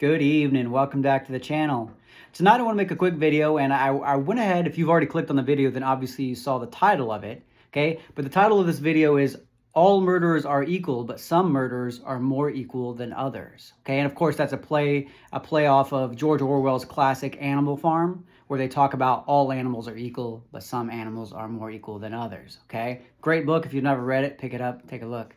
Good evening. Welcome back to the channel. Tonight I want to make a quick video, and I went ahead. If you've already clicked on the video, then obviously you saw the title of it, okay? But the title of this video is All Murderers Are Equal, but Some Murderers Are More Equal Than Others, okay? And of course that's a play off of George Orwell's classic Animal Farm, where they talk about all animals are equal, but some animals are more equal than others, okay? Great book. If you've never read it, pick it up, take a look.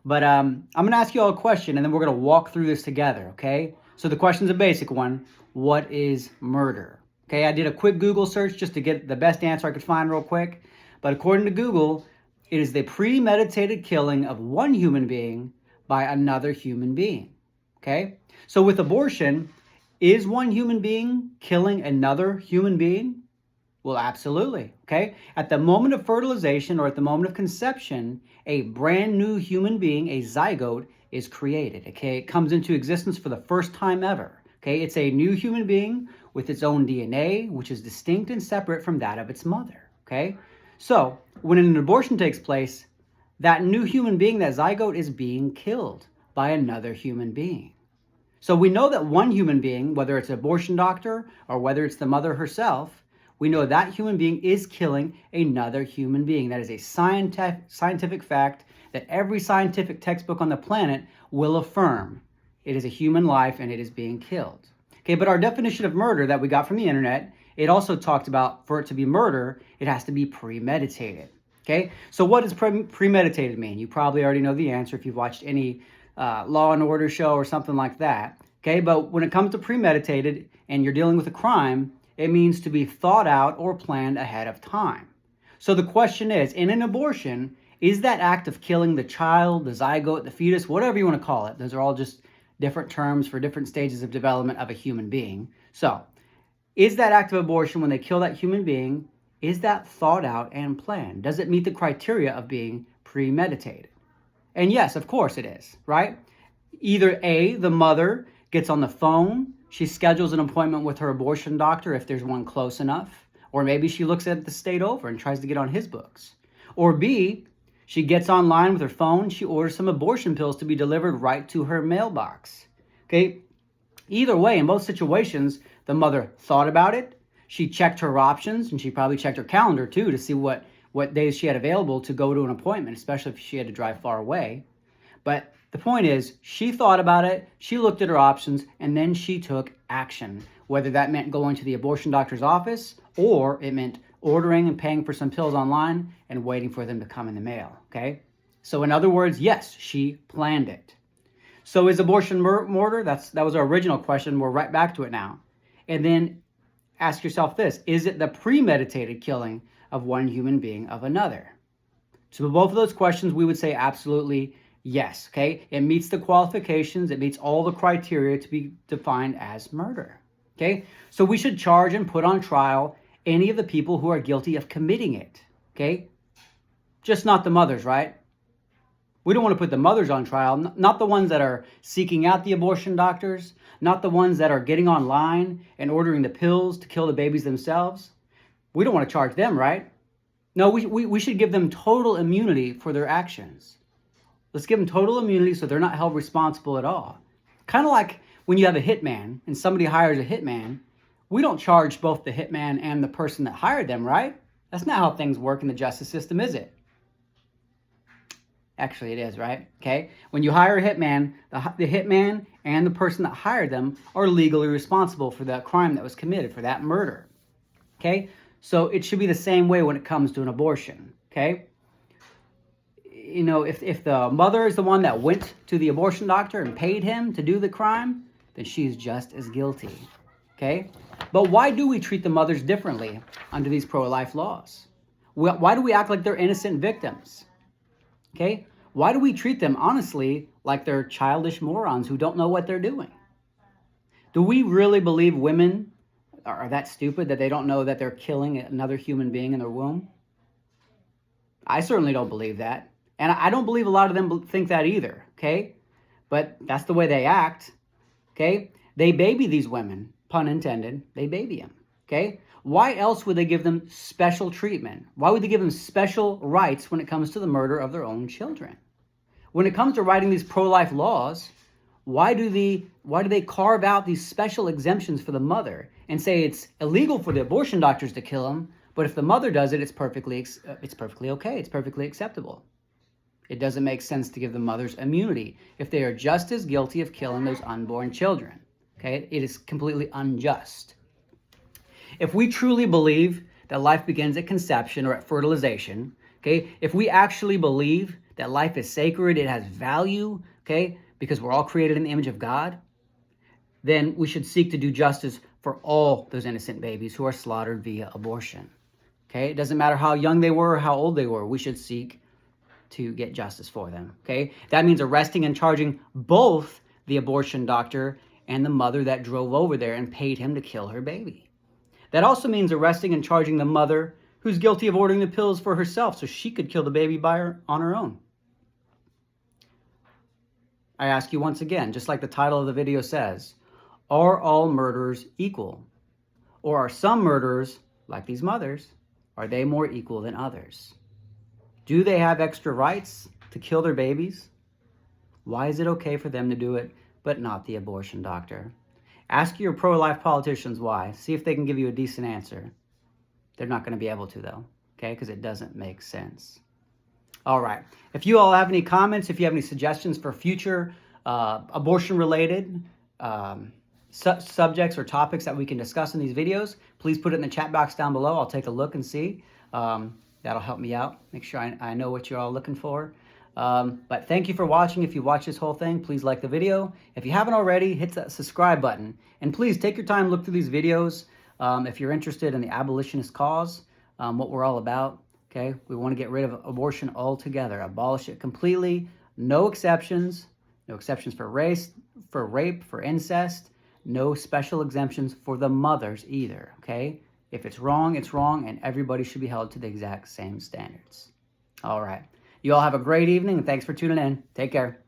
But I'm going to ask you all a question, and then we're going to walk through this together, okay? So the question's a basic one. What is murder? Okay, I did a quick Google search just to get the best answer I could find real quick. But according to Google, it is the premeditated killing of one human being by another human being. Okay? So with abortion, is one human being killing another human being? Well, absolutely. Okay? At the moment of fertilization or at the moment of conception, a brand new human being, a zygote, is created. Okay? It comes into existence for the first time ever. Okay? It's a new human being with its own DNA, which is distinct and separate from that of its mother. Okay? So, when an abortion takes place, that new human being, that zygote, is being killed by another human being. So we know that one human being, whether it's an abortion doctor or whether it's the mother herself, we know that human being is killing another human being. That is a scientific fact that every scientific textbook on the planet will affirm. It is a human life and it is being killed. Okay, but our definition of murder that we got from the internet, it also talked about for it to be murder, it has to be premeditated. Okay, so what does premeditated mean? You probably already know the answer if you've watched any Law and Order show or something like that. Okay, but when it comes to premeditated and you're dealing with a crime, it means to be thought out or planned ahead of time. So the question is, in an abortion, is that act of killing the child, the zygote, the fetus, whatever you want to call it, those are all just different terms for different stages of development of a human being. So, is that act of abortion, when they kill that human being, is that thought out and planned? Does it meet the criteria of being premeditated? And yes, of course it is, right? Either A, the mother gets on the phone, she schedules an appointment with her abortion doctor if there's one close enough, or maybe she looks at the state over and tries to get on his books. Or B, she gets online with her phone, she orders some abortion pills to be delivered right to her mailbox. Okay? Either way, in both situations, the mother thought about it, she checked her options, and she probably checked her calendar too to see what days she had available to go to an appointment, especially if she had to drive far away. But the point is, she thought about it, she looked at her options, and then she took action. Whether that meant going to the abortion doctor's office, or it meant ordering and paying for some pills online and waiting for them to come in the mail, okay? So in other words, yes, she planned it. So is abortion murder? That was our original question. We're right back to it now. And then ask yourself this, is it the premeditated killing of one human being of another? To both of those questions, we would say absolutely yes, okay? It meets the qualifications, it meets all the criteria to be defined as murder, okay? So we should charge and put on trial any of the people who are guilty of committing it, okay? Just not the mothers, right? We don't want to put the mothers on trial, not the ones that are seeking out the abortion doctors, not the ones that are getting online and ordering the pills to kill the babies themselves. We don't want to charge them, right? No, we should give them total immunity for their actions. Let's give them total immunity so they're not held responsible at all. Kind of like when you have a hitman and somebody hires a hitman, we don't charge both the hitman and the person that hired them, right? That's not how things work in the justice system, is it? Actually, it is, right? Okay? When you hire a hitman, the hitman and the person that hired them are legally responsible for that crime that was committed, for that murder. Okay? So it should be the same way when it comes to an abortion. Okay? You know, if the mother is the one that went to the abortion doctor and paid him to do the crime, then she's just as guilty. Okay? But why do we treat the mothers differently under these pro-life laws? Why do we act like they're innocent victims? Okay? Why do we treat them, honestly, like they're childish morons who don't know what they're doing? Do we really believe women are that stupid that they don't know that they're killing another human being in their womb? I certainly don't believe that. And I don't believe a lot of them think that either, okay? But that's the way they act, okay? They baby these women, pun intended, they baby them, okay? Why else would they give them special treatment? Why would they give them special rights when it comes to the murder of their own children? When it comes to writing these pro-life laws, Why do they carve out these special exemptions for the mother and say it's illegal for the abortion doctors to kill him, but if the mother does it, it's perfectly okay, it's perfectly acceptable? It doesn't make sense to give the mothers immunity if they are just as guilty of killing those unborn children. Okay, it is completely unjust. If we truly believe that life begins at conception or at fertilization, okay, if we actually believe that life is sacred, it has value, okay, because we're all created in the image of God, then we should seek to do justice for all those innocent babies who are slaughtered via abortion. Okay, it doesn't matter how young they were or how old they were, we should seek to get justice for them. Okay, that means arresting and charging both the abortion doctor and the mother that drove over there and paid him to kill her baby. That also means arresting and charging the mother who's guilty of ordering the pills for herself so she could kill the baby on her own. I ask you once again, just like the title of the video says, are all murderers equal? Or are some murderers, like these mothers, are they more equal than others? Do they have extra rights to kill their babies? Why is it okay for them to do it, but not the abortion doctor? Ask your pro-life politicians why. See if they can give you a decent answer. They're not going to be able to, though, okay? Because it doesn't make sense. All right. If you all have any comments, if you have any suggestions for future abortion-related subjects or topics that we can discuss in these videos, please put it in the chat box down below. I'll take a look and see. That'll help me out. Make sure I know what you're all looking for. But thank you for watching. If you watch this whole thing, please like the video. If you haven't already, hit that subscribe button. And please take your time, look through these videos. If you're interested in the abolitionist cause, what we're all about. Okay, we want to get rid of abortion altogether, abolish it completely, no exceptions for race, for rape, for incest, no special exemptions for the mothers either, okay? If it's wrong, and everybody should be held to the exact same standards. All right, you all have a great evening, and thanks for tuning in. Take care.